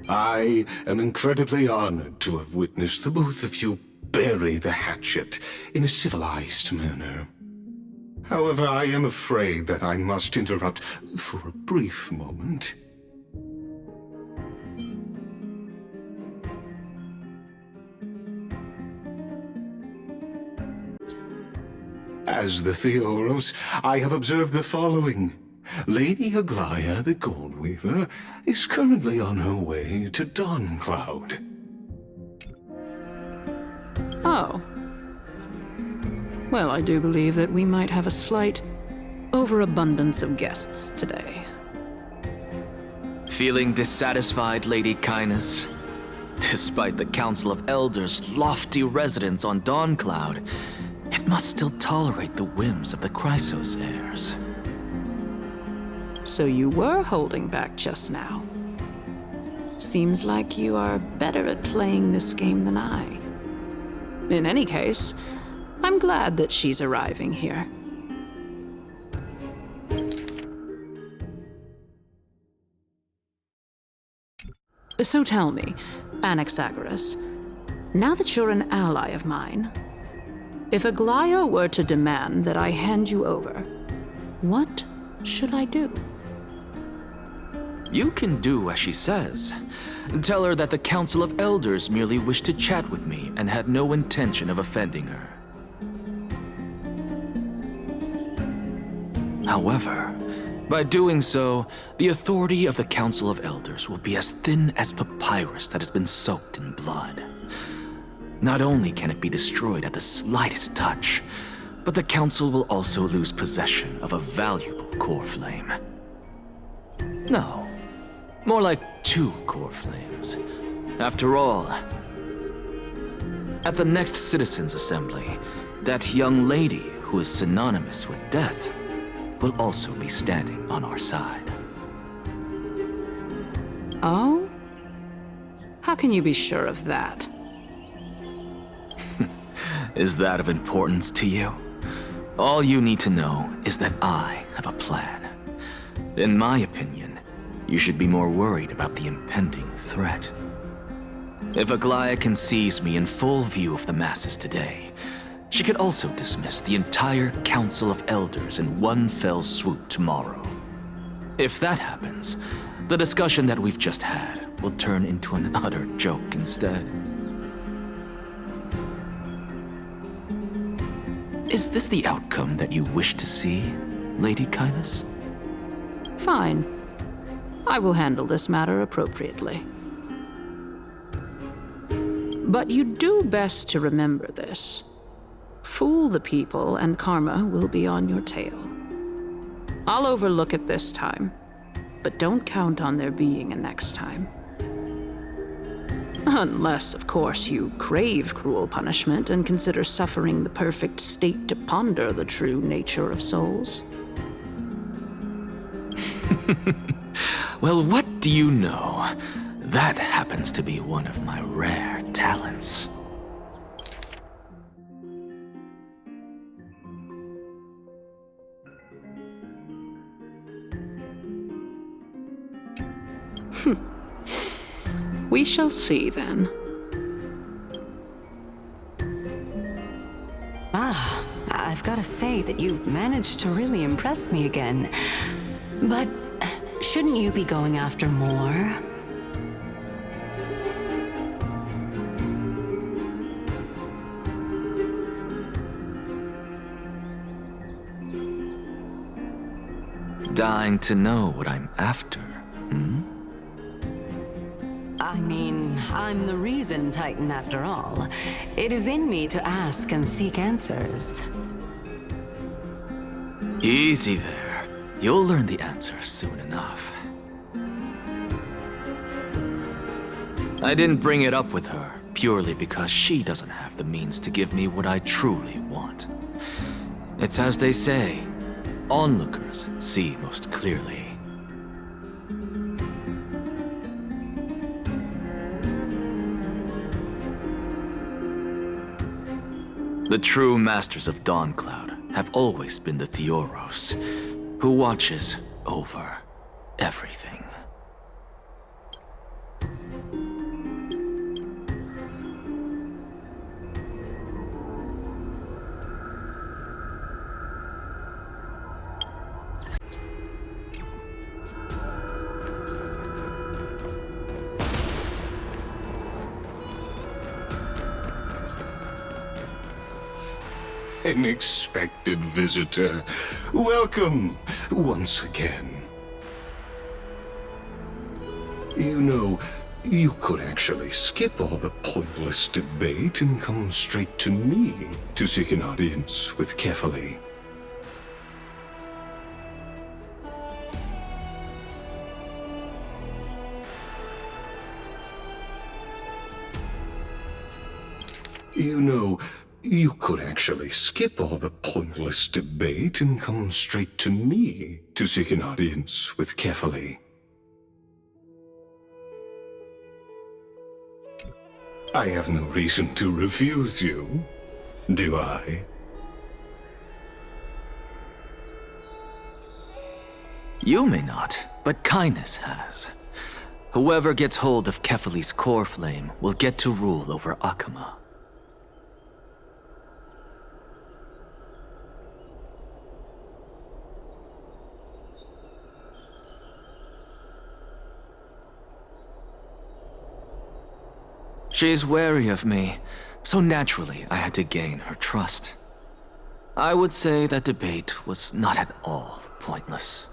I am incredibly honored to have witnessed the both of you bury the hatchet in a civilized manner. However, I am afraid that I must interrupt for a brief moment. As the Theoros, I have observed the following. Lady Aglaya the Goldweaver is currently on her way to Dawncloud. Oh. Well, I do believe that we might have a slight overabundance of guests today. Feeling dissatisfied, Lady Kindness? Despite the Council of Elders' lofty residence on Dawncloud, it must still tolerate the whims of the Chrysos heirs. So you were holding back just now. Seems like you are better at playing this game than I. In any case, I'm glad that she's arriving here. So tell me, Anaxagoras, now that you're an ally of mine, if Aglaya were to demand that I hand you over, what should I do? You can do as she says. Tell her that the Council of Elders merely wished to chat with me and had no intention of offending her. However, by doing so, the authority of the Council of Elders will be as thin as papyrus that has been soaked in blood. Not only can it be destroyed at the slightest touch, but the Council will also lose possession of a valuable core flame. No, more like 2 core flames. After all, at the next Citizens' Assembly, that young lady who is synonymous with death will also be standing on our side. Oh? How can you be sure of that? Is that of importance to you? All you need to know is that I have a plan. In my opinion, you should be more worried about the impending threat. If Aglaya can seize me in full view of the masses today, she could also dismiss the entire Council of Elders in one fell swoop tomorrow. If that happens, the discussion that we've just had will turn into an utter joke instead. Is this the outcome that you wish to see, Lady Kindness? Fine. I will handle this matter appropriately. But you do best to remember this. Fool the people and karma will be on your tail. I'll overlook it this time, but don't count on there being a next time. Unless, of course, you crave cruel punishment and consider suffering the perfect state to ponder the true nature of souls. Well, what do you know? That happens to be one of my rare talents. We shall see, then. I've got to say that you've managed to really impress me again. But shouldn't you be going after more? Dying to know what I'm after, hmm? I mean, I'm the reason Titan after all. It is in me to ask and seek answers. Easy there. You'll learn the answer soon enough. I didn't bring it up with her purely because she doesn't have the means to give me what I truly want. It's as they say, onlookers see most clearly. The true masters of Dawncloud have always been the Theoros, who watches over everything. unexpected visitor. Welcome once again. You know, you could actually skip all the pointless debate and come straight to me to seek an audience with Kefali. You know, you could actually skip all the pointless debate and come straight to me to seek an audience with Kefali. I have no reason to refuse you, do I? You may not, but kindness has. Whoever gets hold of Kefali's core flame will get to rule over Akama. She's wary of me, so naturally I had to gain her trust. I would say that debate was not at all pointless.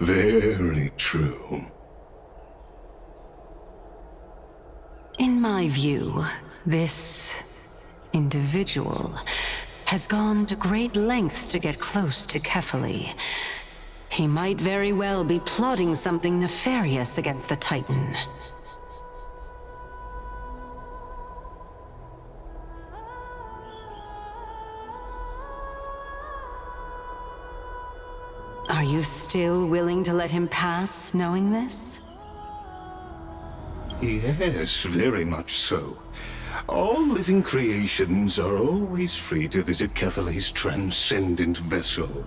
Very true. In my view, this individual has gone to great lengths to get close to Kefali. He might very well be plotting something nefarious against the Titan. Are you still willing to let him pass, knowing this? Yes, very much so. All living creations are always free to visit Kefali's transcendent vessel.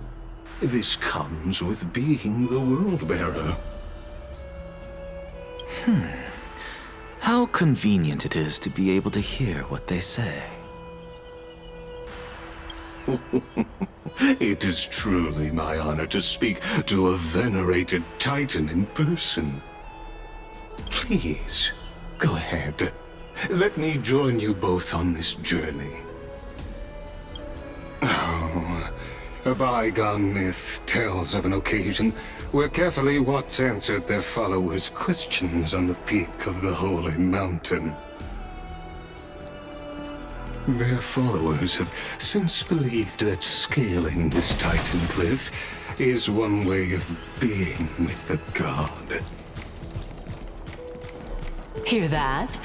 This comes with being the World-Bearer. How convenient it is to be able to hear what they say. It is truly my honor to speak to a venerated Titan in person. Please, go ahead. Let me join you both on this journey. Oh, a bygone myth tells of an occasion where Kefali once answered their followers' questions on the peak of the Holy Mountain. Their followers have since believed that scaling this Titan cliff is one way of being with the god. Hear that?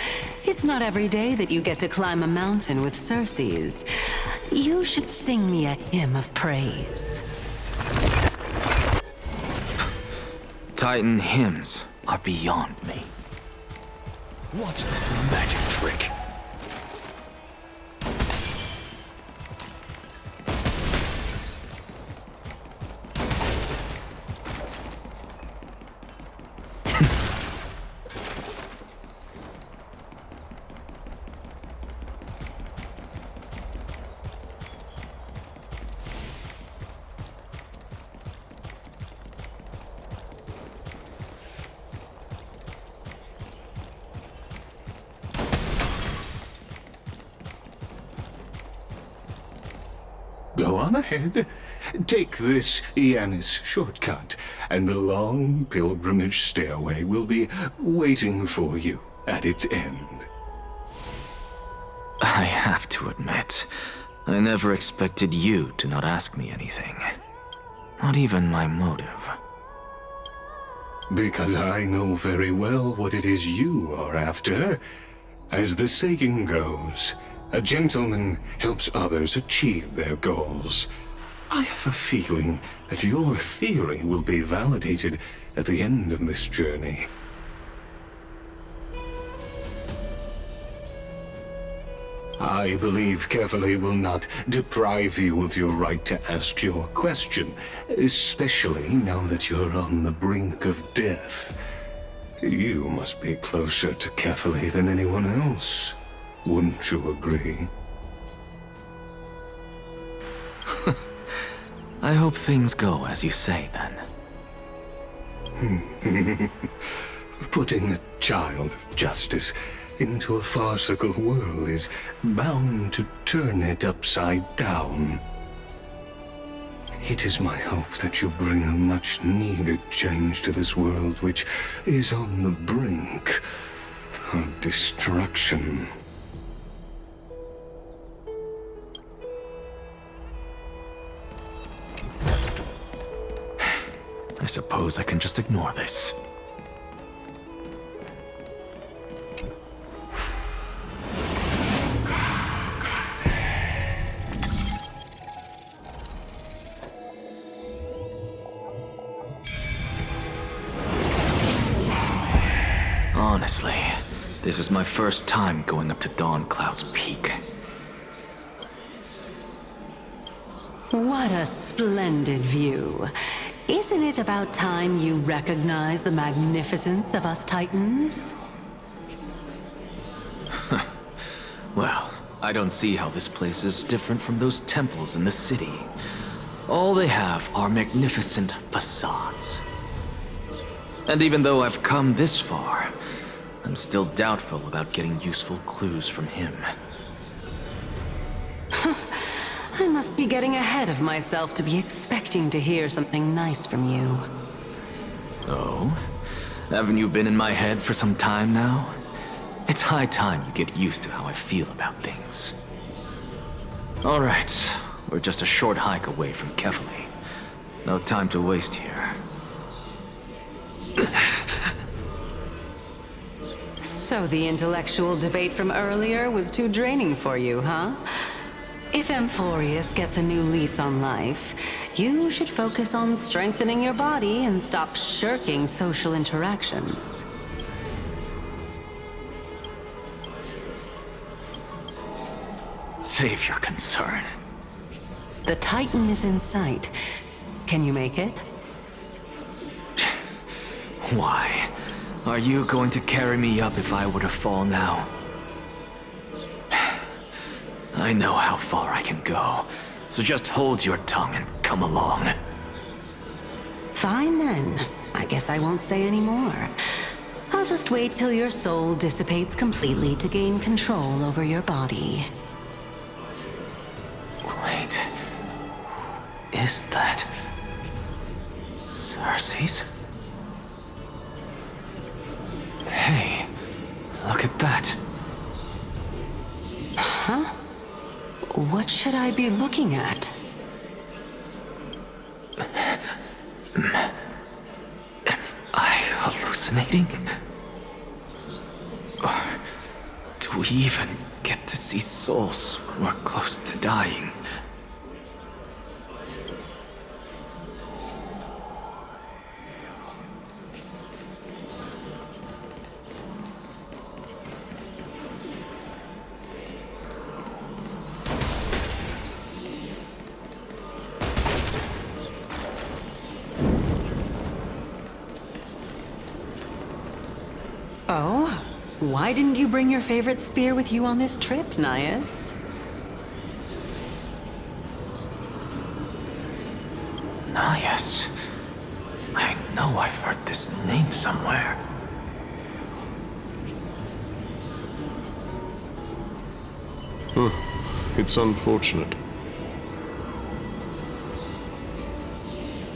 It's not every day that you get to climb a mountain with Circes. You should sing me a hymn of praise. Titan hymns are beyond me. Watch this magic trick. Go on ahead. Take this Yanis shortcut, and the long pilgrimage stairway will be waiting for you at its end. I have to admit, I never expected you to not ask me anything. Not even my motive. Because I know very well what it is you are after. As the saying goes, a gentleman helps others achieve their goals. I have a feeling that your theory will be validated at the end of this journey. I believe Kefali will not deprive you of your right to ask your question, especially now that you're on the brink of death. You must be closer to Kefali than anyone else. Wouldn't you agree? I hope things go as you say, then. Putting a child of justice into a farcical world is bound to turn it upside down. It is my hope that you bring a much-needed change to this world, which is on the brink of destruction. I suppose I can just ignore this. Honestly, this is my first time going up to Dawn Cloud's peak. What a splendid view. Isn't it about time you recognize the magnificence of us Titans? Well, I don't see how this place is different from those temples in the city. All they have are magnificent facades. And even though I've come this far, I'm still doubtful about getting useful clues from him. I must be getting ahead of myself to be expecting to hear something nice from you. Oh? Haven't you been in my head for some time now? It's high time you get used to how I feel about things. Alright, we're just a short hike away from Kefali. No time to waste here. So the intellectual debate from earlier was too draining for you, huh? If Amphorius gets a new lease on life, you should focus on strengthening your body and stop shirking social interactions. Save your concern. The Titan is in sight. Can you make it? Why? Are you going to carry me up if I were to fall now? I know how far I can go, so just hold your tongue and come along. Fine then. I guess I won't say any more. I'll just wait till your soul dissipates completely to gain control over your body. Wait. Is that... Cersei's? Hey, look at that. Huh? What should I be looking at? Am I hallucinating? Or do we even get to see souls when we're close to dying? Oh? Why didn't you bring your favorite spear with you on this trip, Nias? Nias. I know I've heard this name somewhere. It's unfortunate.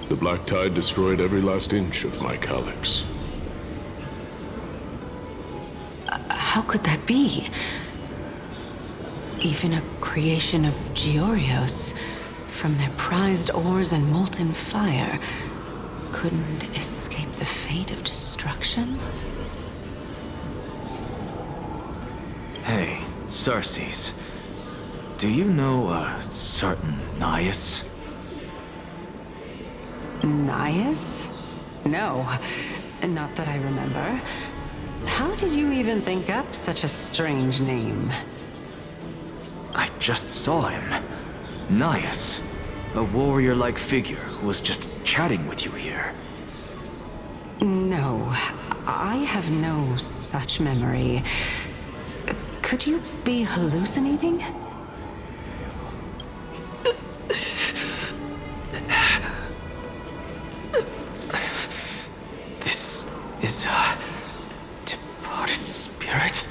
The Black Tide destroyed every last inch of my calyx. How could that be? Even a creation of Georios, from their prized ores and molten fire, couldn't escape the fate of destruction? Hey, Cersei's. Do you know a certain Nias? Nias? No, not that I remember. How did you even think up such a strange name? I just saw him. Nias. A warrior-like figure who was just chatting with you here. No, I have no such memory. Could you be hallucinating? is a departed spirit?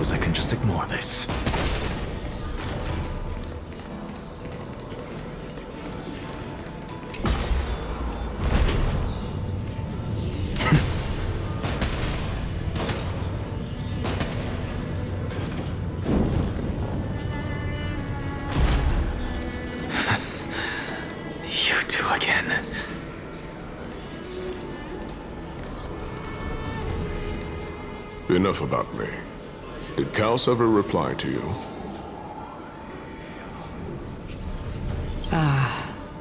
I can just ignore this. You two again. Enough about me. Did Kaos ever reply to you?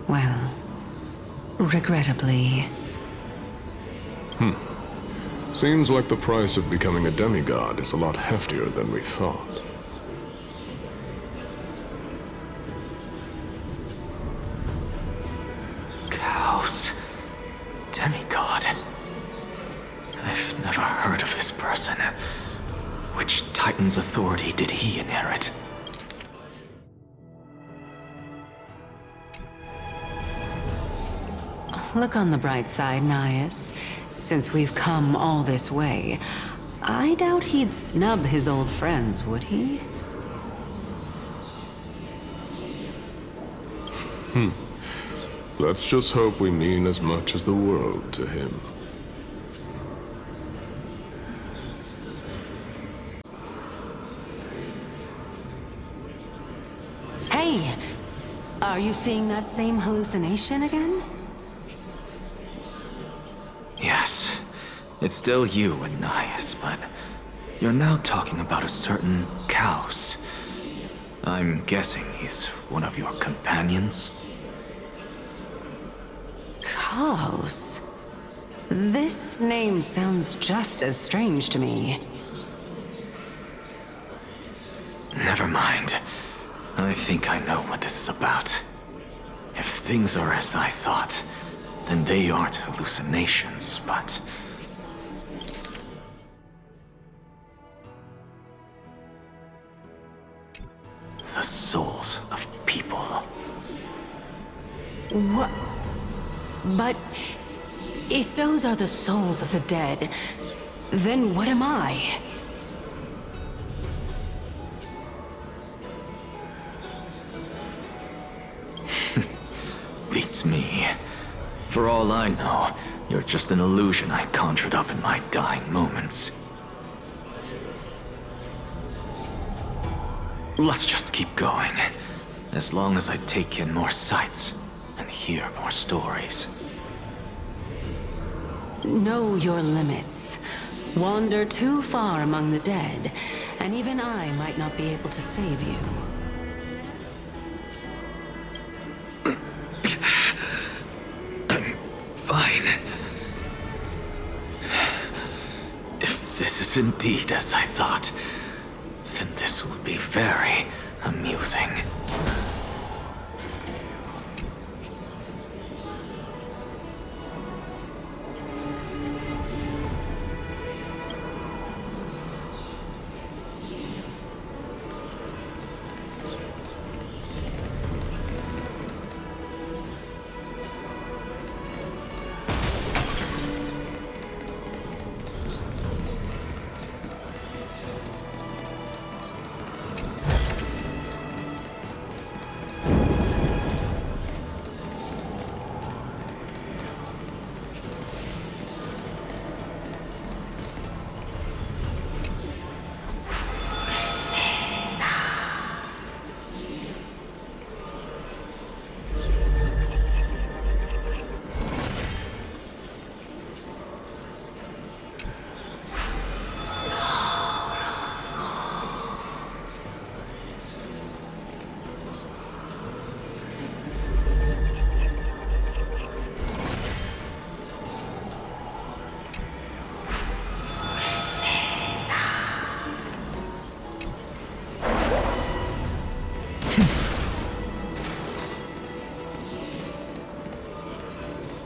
Well, regrettably. Seems like the price of becoming a demigod is a lot heftier than we thought. Kaos. Demigod. I've never heard of this person. Which Titan's authority did he inherit? Look on the bright side, Nias. Since we've come all this way, I doubt he'd snub his old friends, would he? Let's just hope we mean as much as the world to him. Hey! Are you seeing that same hallucination again? Yes. It's still you and Nias, but you're now talking about a certain Kaos. I'm guessing he's one of your companions? Kaos? This name sounds just as strange to me. Never mind. I think I know what this is about. If things are as I thought, then they aren't hallucinations, but... the souls of people. What? But if those are the souls of the dead, then what am I? Beats me. For all I know, you're just an illusion I conjured up in my dying moments. Let's just keep going. As long as I take in more sights and hear more stories. Know your limits. Wander too far among the dead, and even I might not be able to save you. Fine. If this is indeed as I thought, then this will be very amusing.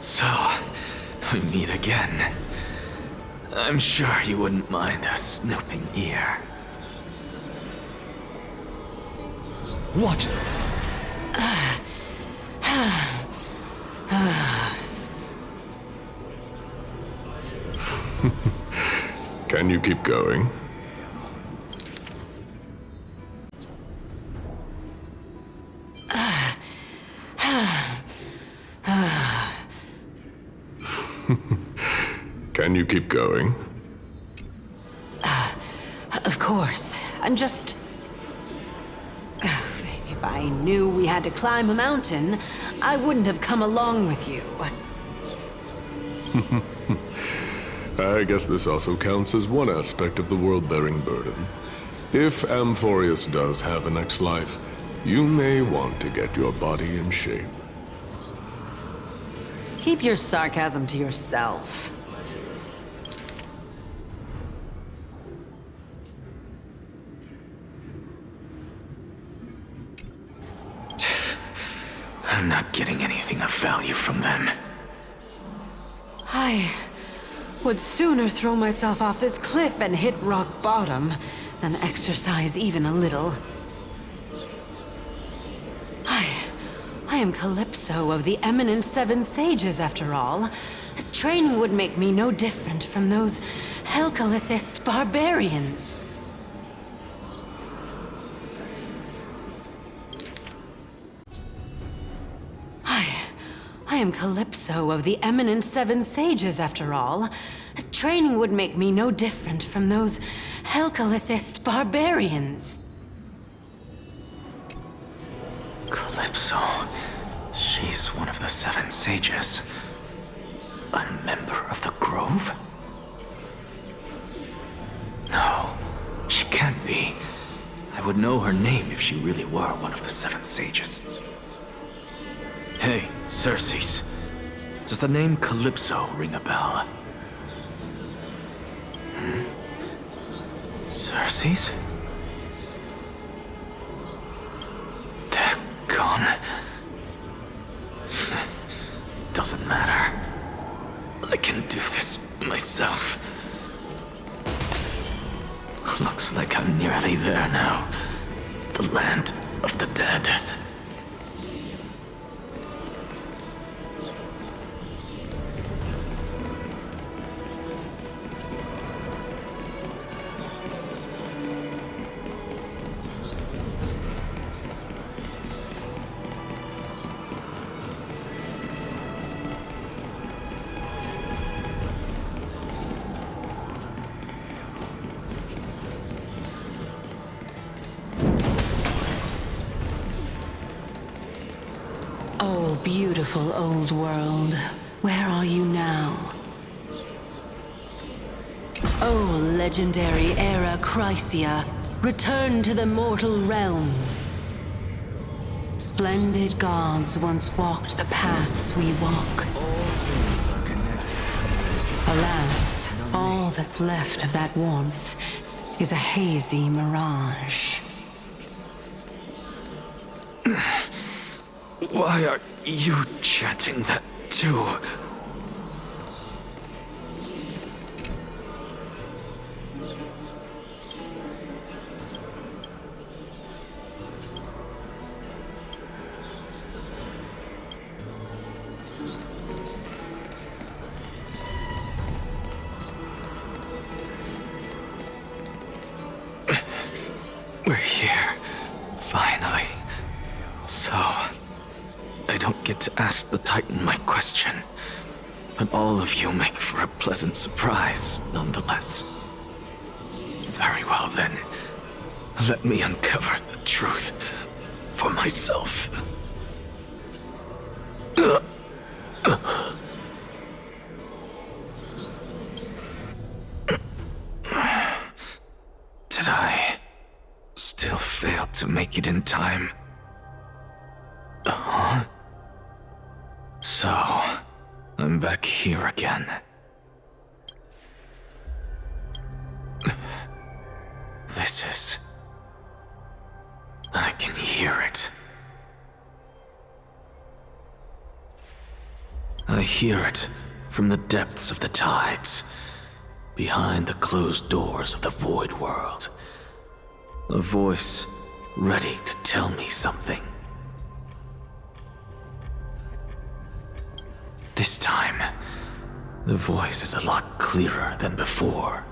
So, we meet again. I'm sure you wouldn't mind a snooping ear. Watch them. Can you keep going? Can you keep going? Of course. I'm just... If I knew we had to climb a mountain, I wouldn't have come along with you. I guess this also counts as one aspect of the world-bearing burden. If Amphorius does have a next life, you may want to get your body in shape. Keep your sarcasm to yourself. I'm not getting anything of value from them. I would sooner throw myself off this cliff and hit rock bottom than exercise even a little. I am Calypso of the eminent Seven Sages, after all. Training would make me no different from those Helcalithist barbarians. I am Calypso of the eminent Seven Sages, after all. Training would make me no different from those Helcalithist barbarians. Calypso. She's one of the Seven Sages. A member of the Grove? No, she can't be. I would know her name if she really were one of the Seven Sages. Hey, Circes. Does the name Calypso ring a bell? Circes? They're gone. Doesn't matter. I can do this myself. Looks like I'm nearly there now. The land of the dead. Oh, beautiful old world. Where are you now? Oh, legendary era Chrysia, return to the mortal realm. Splendid gods once walked the paths we walk. Alas, all that's left of that warmth is a hazy mirage. Why are you chanting that too? We're here, finally. So, I don't get to ask the Titan my question, but all of you make for a pleasant surprise, nonetheless. Very well then, let me uncover the truth for myself. Did I still fail to make it in time? Huh? So, I'm back here again. This is... I can hear it. I hear it from the depths of the tides, behind the closed doors of the void world. A voice ready to tell me something. This time, the voice is a lot clearer than before.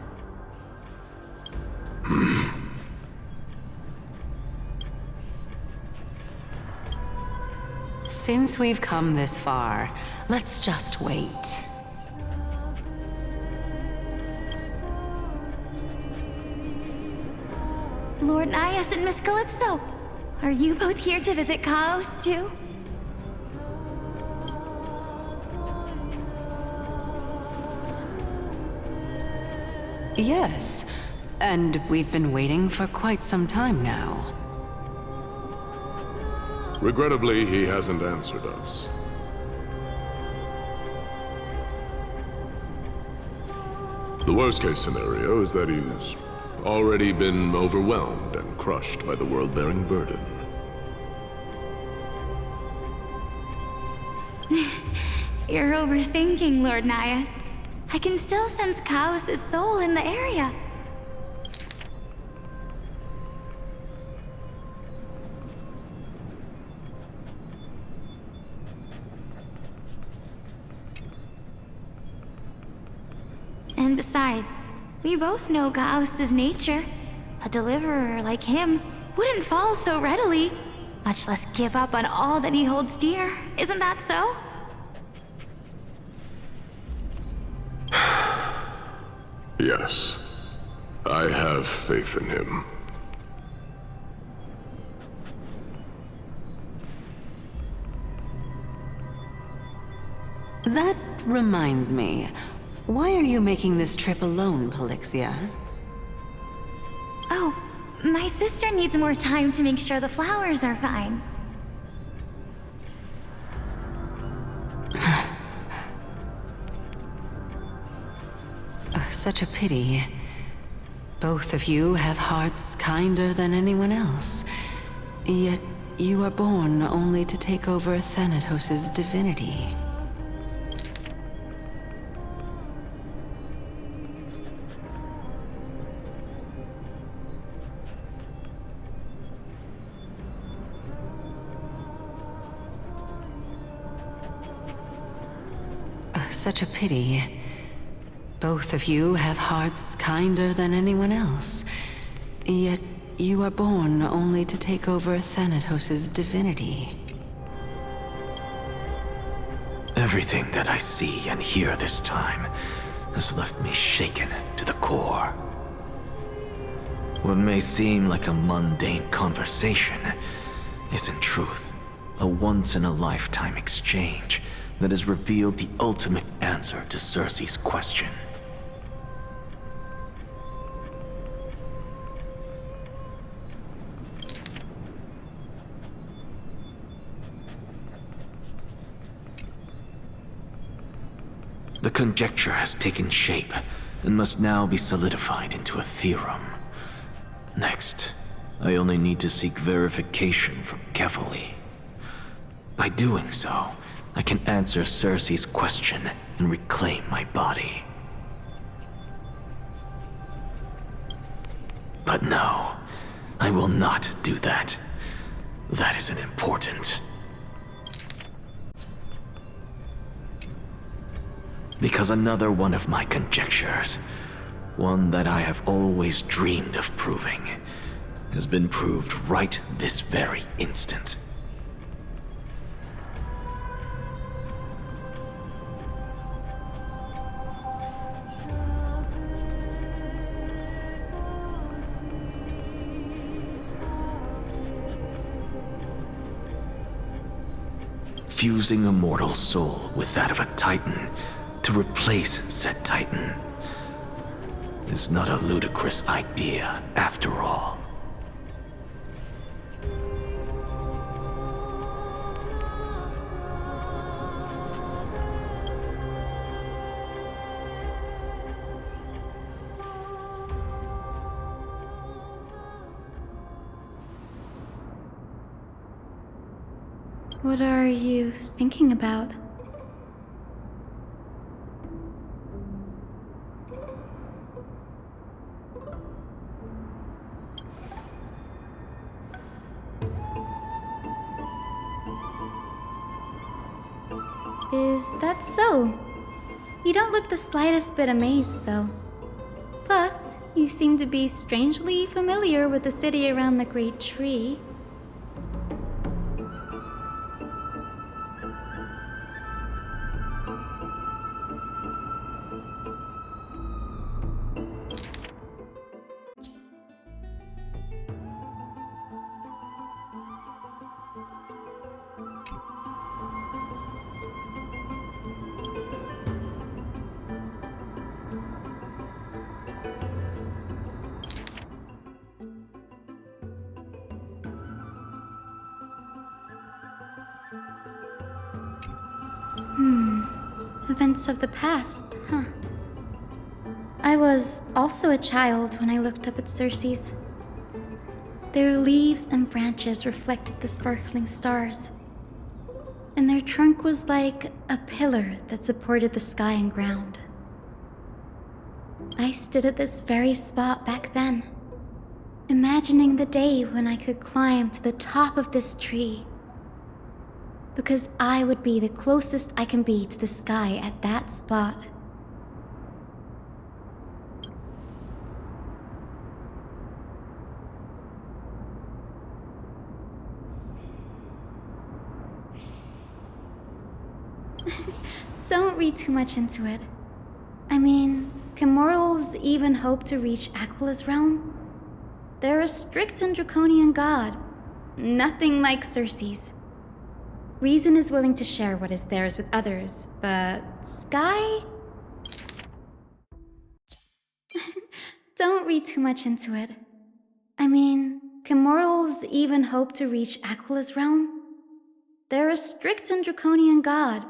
Since we've come this far, let's just wait. Lord Nias and Miss Calypso, are you both here to visit Chaos too? Yes, and we've been waiting for quite some time now. Regrettably, he hasn't answered us. The worst-case scenario is that he's already been overwhelmed and crushed by the world-bearing burden. You're overthinking, Lord Nias. I can still sense Chaos' soul in the area. And besides, we both know Chaos' nature. A deliverer like him wouldn't fall so readily, much less give up on all that he holds dear. Isn't that so? Yes, I have faith in him. That reminds me. Why are you making this trip alone, Polixia? Oh, my sister needs more time to make sure the flowers are fine. Such a pity. Both of you have hearts kinder than anyone else. Yet you are born only to take over Thanatos' divinity. Such a pity. Both of you have hearts kinder than anyone else. Yet you are born only to take over Thanatos' divinity. Everything that I see and hear this time has left me shaken to the core. What may seem like a mundane conversation is in truth a once-in-a-lifetime exchange that has revealed the ultimate answer to Cersei's question. The conjecture has taken shape and must now be solidified into a theorem. Next, I only need to seek verification from Kefali. By doing so, I can answer Cersei's question and reclaim my body. But no, I will not do that. That isn't important. Because another one of my conjectures, one that I have always dreamed of proving, has been proved right this very instant. Fusing a mortal soul with that of a Titan to replace said Titan is not a ludicrous idea after all. What are you thinking about? Is that so? You don't look the slightest bit amazed, though. Plus, you seem to be strangely familiar with the city around the Great Tree. Events of the past, huh? I was also a child when I looked up at Circe's. Their leaves and branches reflected the sparkling stars, and their trunk was like a pillar that supported the sky and ground. I stood at this very spot back then, imagining the day when I could climb to the top of this tree, because I would be the closest I can be to the sky at that spot. Don't read too much into it. I mean, can mortals even hope to reach Aquila's realm? They're a strict and draconian god, nothing like Circe's. Reason is willing to share what is theirs with others, but Sky? Don't read too much into it. I mean, can mortals even hope to reach Aquila's realm? They're a strict and draconian god,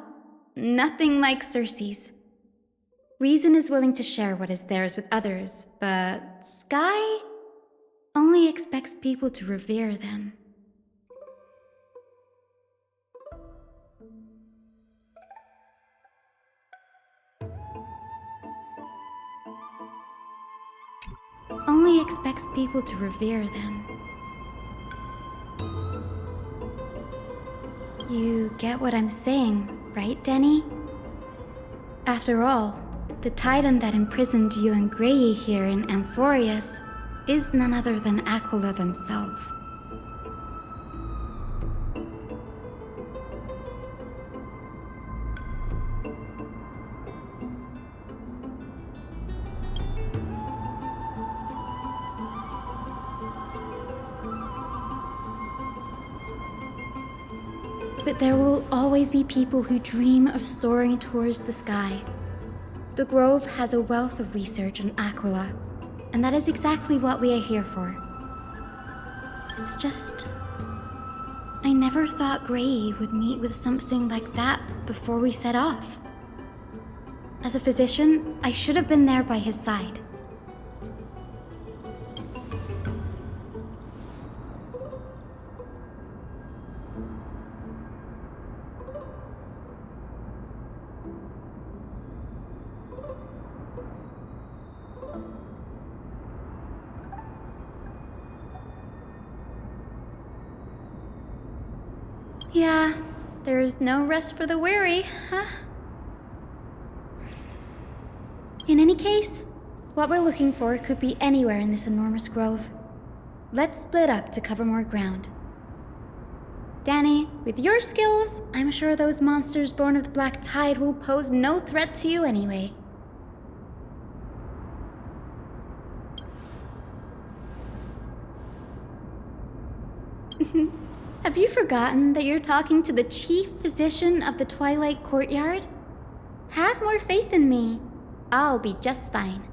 nothing like Circe's. Reason is willing to share what is theirs with others, but Sky only expects people to revere them. Only expects people to revere them. You get what I'm saying, right, Denny? After all, the titan that imprisoned you and Grey here in Amphorius is none other than Aquila themselves. But there will always be people who dream of soaring towards the sky. The Grove has a wealth of research on Aquila, and that is exactly what we are here for. It's just, I never thought Grey would meet with something like that before we set off. As a physician, I should have been there by his side. Yeah, there's no rest for the weary, huh? In any case, what we're looking for could be anywhere in this enormous grove. Let's split up to cover more ground. Danny, with your skills, I'm sure those monsters born of the Black Tide will pose no threat to you anyway. Have you forgotten that you're talking to the chief physician of the Twilight Courtyard? Have more faith in me. I'll be just fine.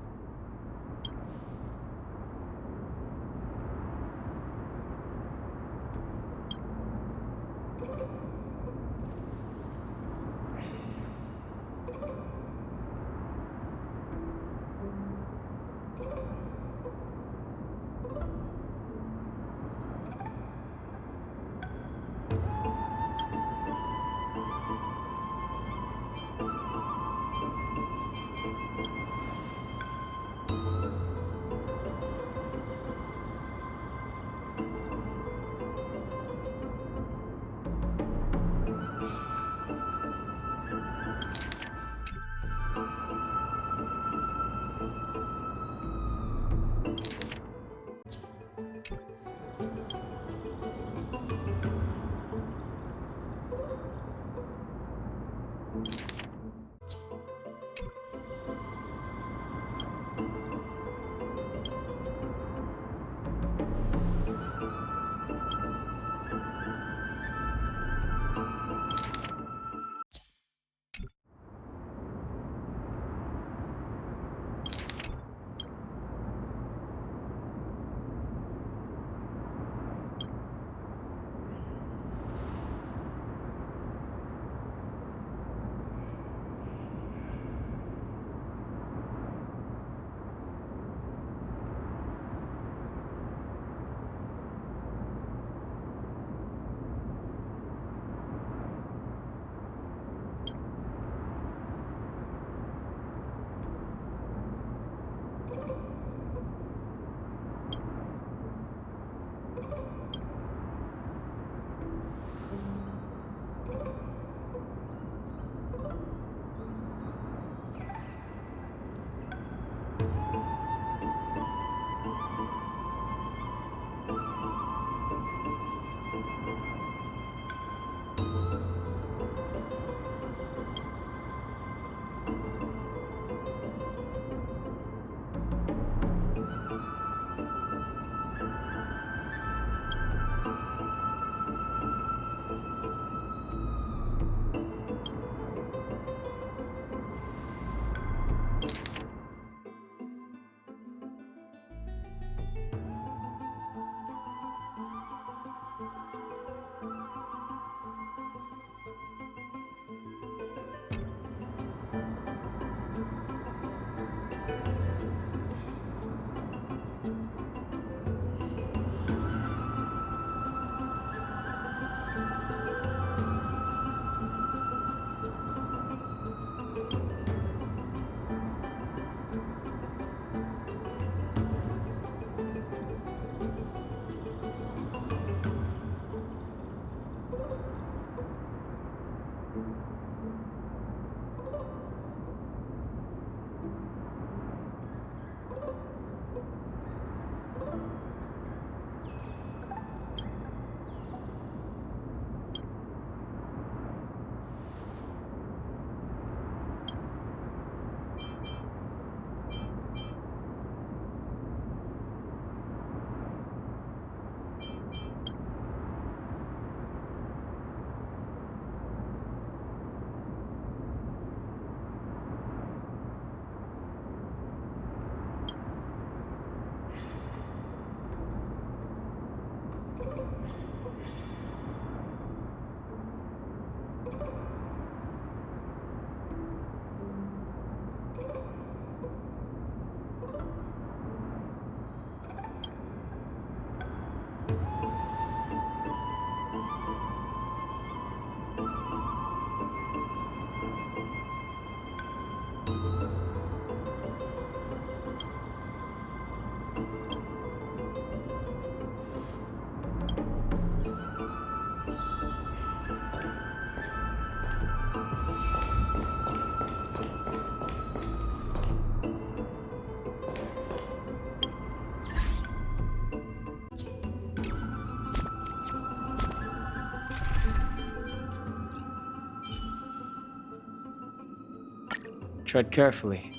Tread carefully.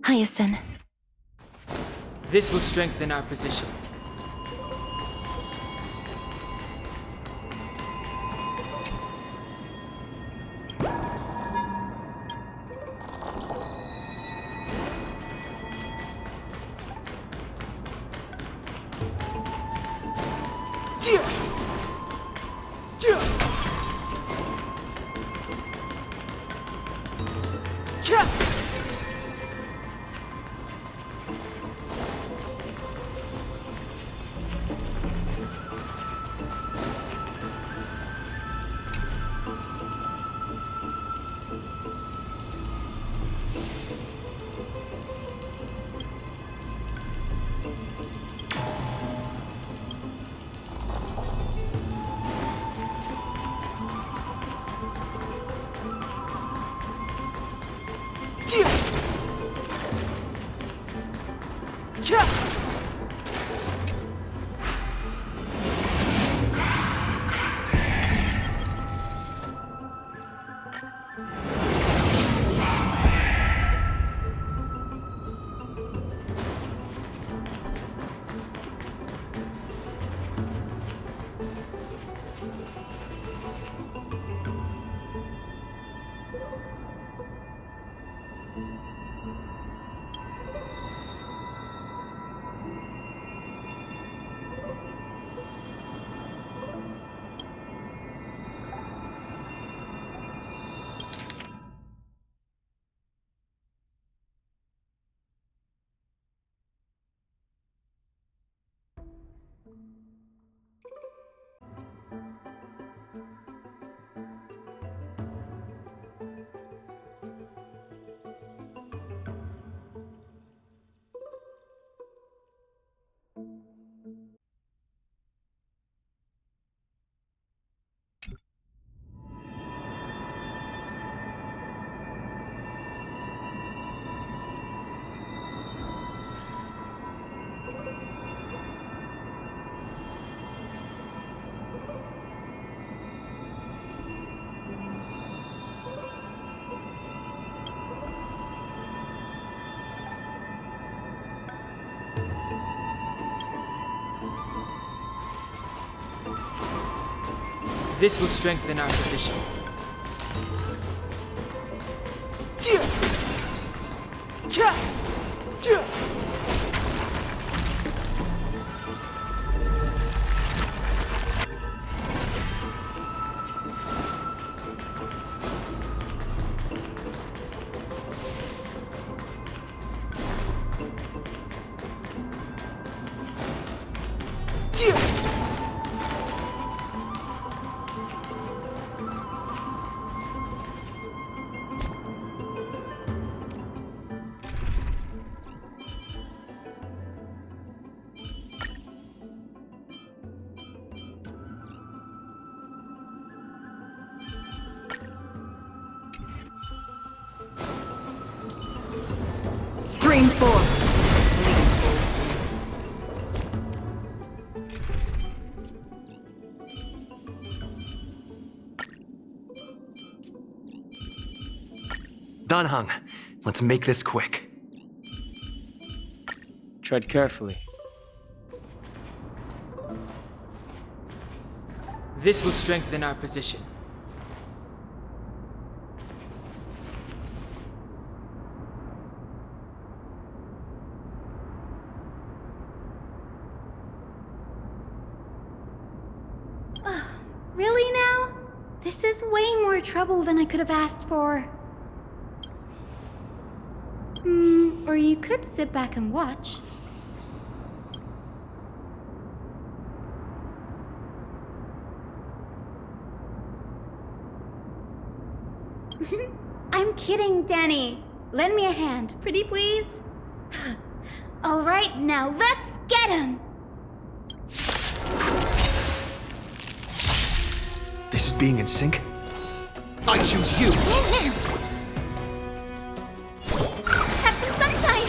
Hyacinth. This will strengthen our position. This will strengthen our position. Stream 4. Danhang, let's make this quick. Tread carefully. This will strengthen our position. Really now? This is way more trouble than I could have asked for. Or you could sit back and watch. I'm kidding, Danny. Lend me a hand, pretty please? All right, now let's get him! This is being in sync? I choose you! Have some sunshine!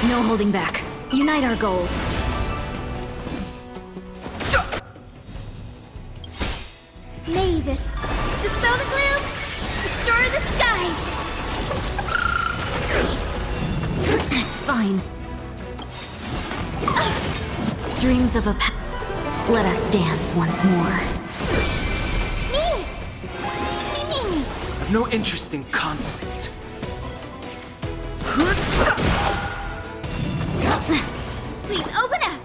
No holding back. Unite our goals. May this dispel the gloom, restore the skies! It's fine. Dreams of a Let us dance once more. Me! I've no interest in conflict. Please open up!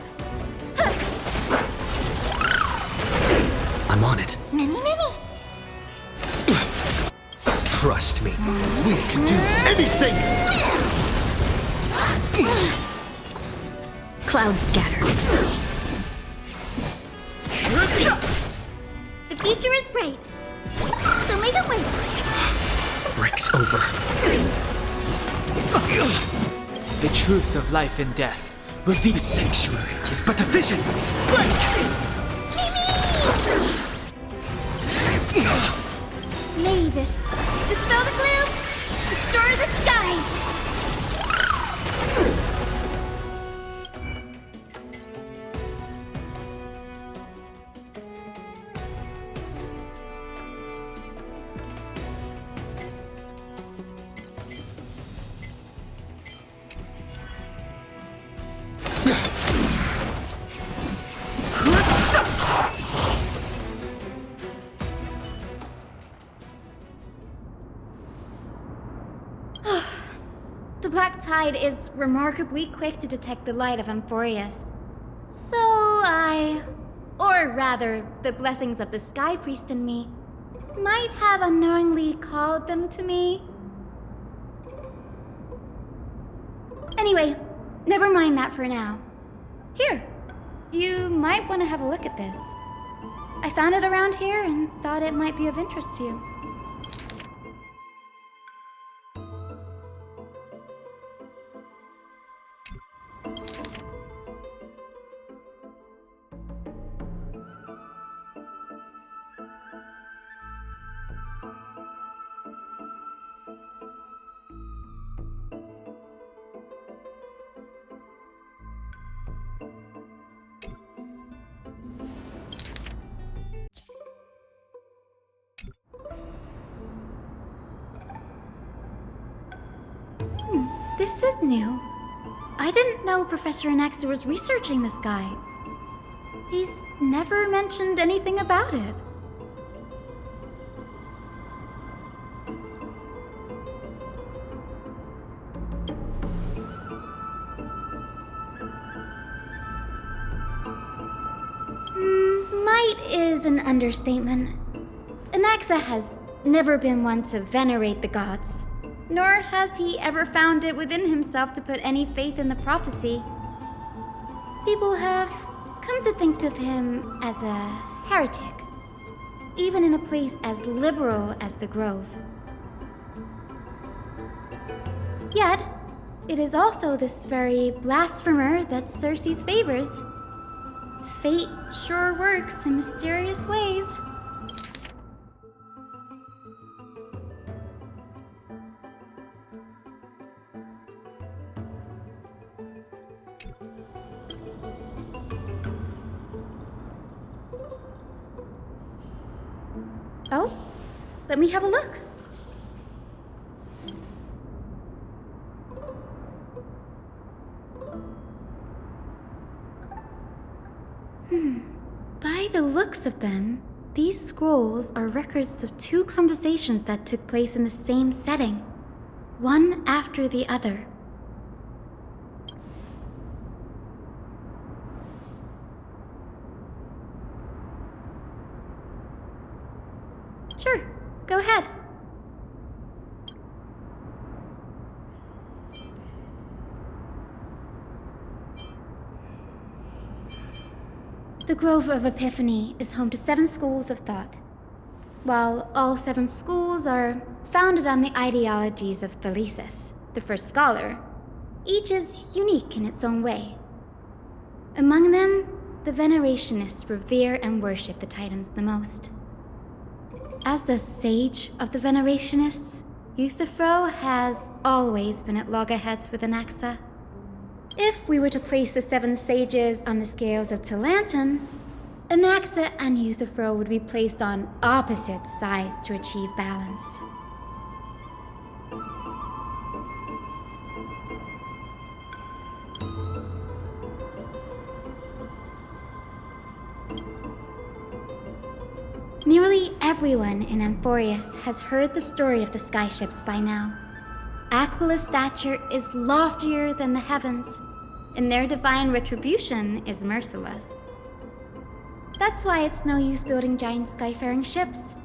I'm on it. Mimi! Trust me. We can do anything! Clouds scatter. The future is bright. So may the wind. Breaks over. The truth of life and death. Reveal the sanctuary is but a vision. Break! May this dispel the gloom, restore the skies! The Black Tide is remarkably quick to detect the light of Amphorius. So or rather, the blessings of the Sky Priest in me, might have unknowingly called them to me. Anyway, never mind that for now. Here, you might want to have a look at this. I found it around here and thought it might be of interest to you. This is new. I didn't know Professor Anaxter was researching the sky. He's never mentioned anything about it. Might is an understatement. Anaxa has never been one to venerate the gods. Nor has he ever found it within himself to put any faith in the prophecy. People have come to think of him as a heretic, even in a place as liberal as the Grove. Yet, it is also this very blasphemer that Circe's favors. Fate sure works in mysterious ways. Oh, let me have a look. By the looks of them, These scrolls are records of 2 conversations that took place in the same setting, one after the other. Sure, go ahead. The Grove of Epiphany is home to 7 schools of thought. While all 7 schools are founded on the ideologies of Thalesis, the first scholar, each is unique in its own way. Among them, the Venerationists revere and worship the Titans the most. As the sage of the Venerationists, Euthyphro has always been at loggerheads with Anaxa. If we were to place the 7 sages on the scales of Talanton, Anaxa and Euthyphro would be placed on opposite sides to achieve balance. Nearly everyone in Amphorius has heard the story of the skyships by now. Aquila's stature is loftier than the heavens, and their divine retribution is merciless. That's why it's no use building giant skyfaring ships.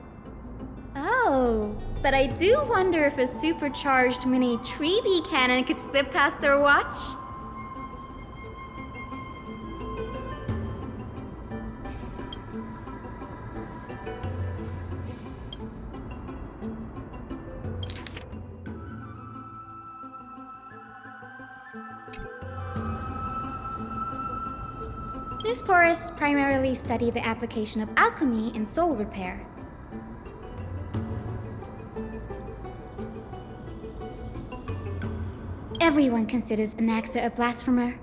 Oh, but I do wonder if a supercharged mini Trevi cannon could slip past their watch. Newsporists primarily study the application of alchemy in soul repair. Everyone considers Anaxa a blasphemer,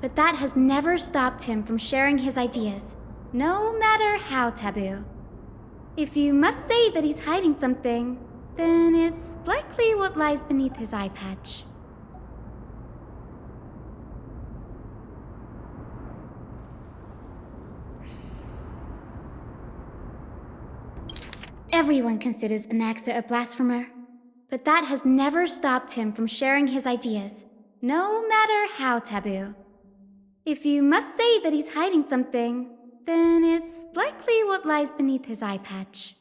but that has never stopped him from sharing his ideas, no matter how taboo. If you must say that he's hiding something, then it's likely what lies beneath his eye patch. Everyone considers Anaxa a blasphemer, but that has never stopped him from sharing his ideas, no matter how taboo. If you must say that he's hiding something, then it's likely what lies beneath his eye patch.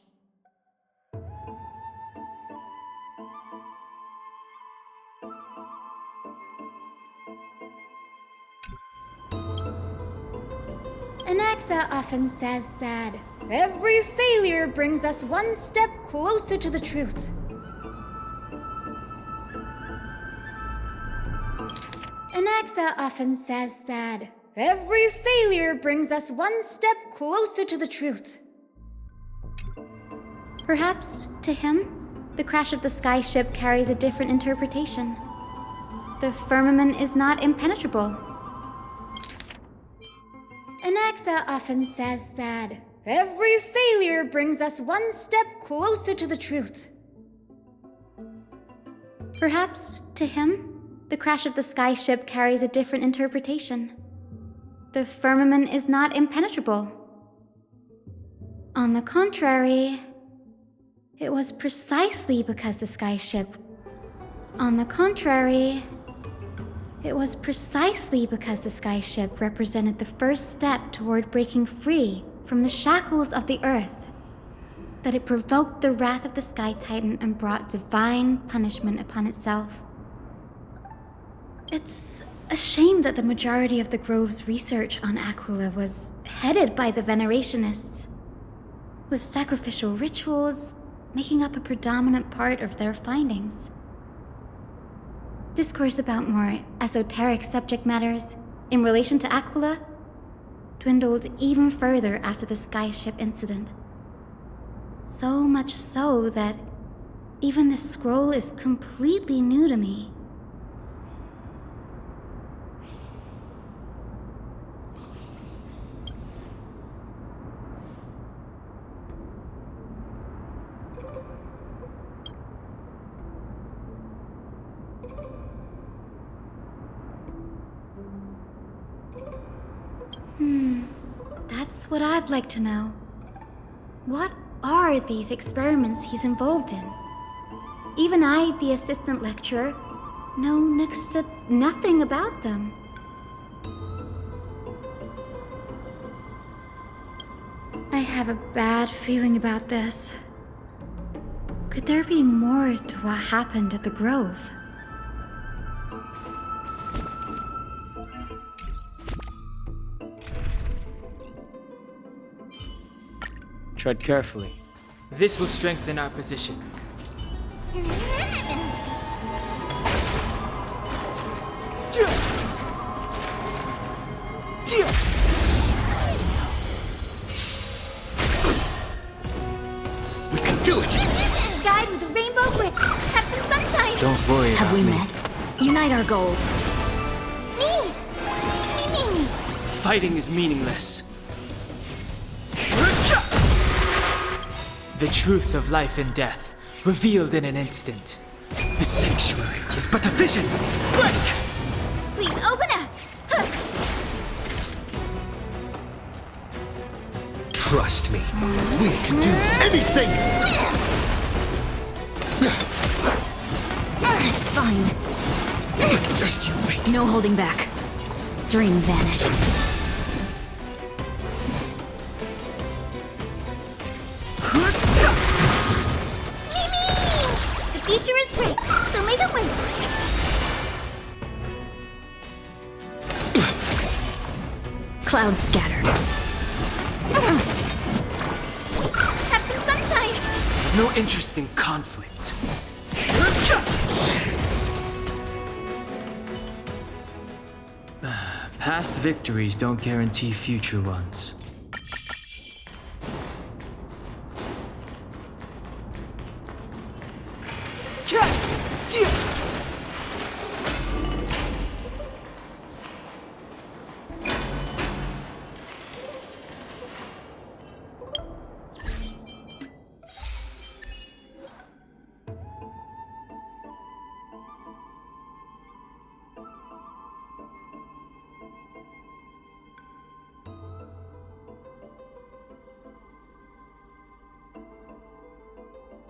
Anaxa often says that every failure brings us one step closer to the truth. Anaxa often says that every failure brings us one step closer to the truth. Perhaps, to him, the crash of the skyship carries a different interpretation. The firmament is not impenetrable. Anaxa often says that every failure brings us one step closer to the truth. Perhaps, to him, the crash of the skyship carries a different interpretation. The firmament is not impenetrable. On the contrary, it was precisely because the skyship... On the contrary, it was precisely because the skyship represented the first step toward breaking free from the shackles of the earth that it provoked the wrath of the Sky Titan and brought divine punishment upon itself. It's a shame that the majority of the Grove's research on Aquila was headed by the Venerationists, with sacrificial rituals making up a predominant part of their findings. Discourse about more esoteric subject matters in relation to Aquila dwindled even further after the skyship incident. So much so that even this scroll is completely new to me. That's what I'd like to know. What are these experiments he's involved in? Even I, the assistant lecturer, know next to nothing about them. I have a bad feeling about this. Could there be more to what happened at the Grove? Tread carefully. This will strengthen our position. We can do it! Guide with a rainbow grip. Have some sunshine. Don't worry Have about we me. met? Unite our goals. Me! Me! Fighting is meaningless. The truth of life and death, revealed in an instant. The sanctuary is but a vision. Break! Please open up. Trust me. We can do anything! It's fine. Just you wait. No holding back. Dream vanished. The future is great, so may the win. Clouds scattered. Have some sunshine. No interest in conflict. Past victories don't guarantee future ones.